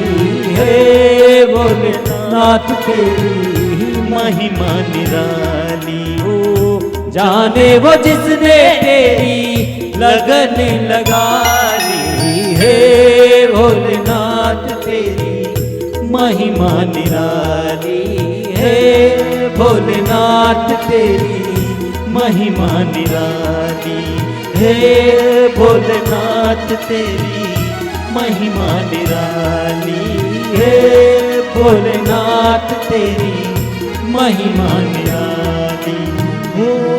B: हे भोलेनाथ तेरी
A: महिमा निराली।
B: ओ जाने वो जिसने तेरी लगन लगा ली, हे भोलेनाथ तेरी महिमा निराली, हे भोलेनाथ तेरी
A: महिमा निराली, हे भोलेनाथ तेरी महिमा निराली,
B: हे भोलेनाथ तेरी महिमा निराली।
A: ओ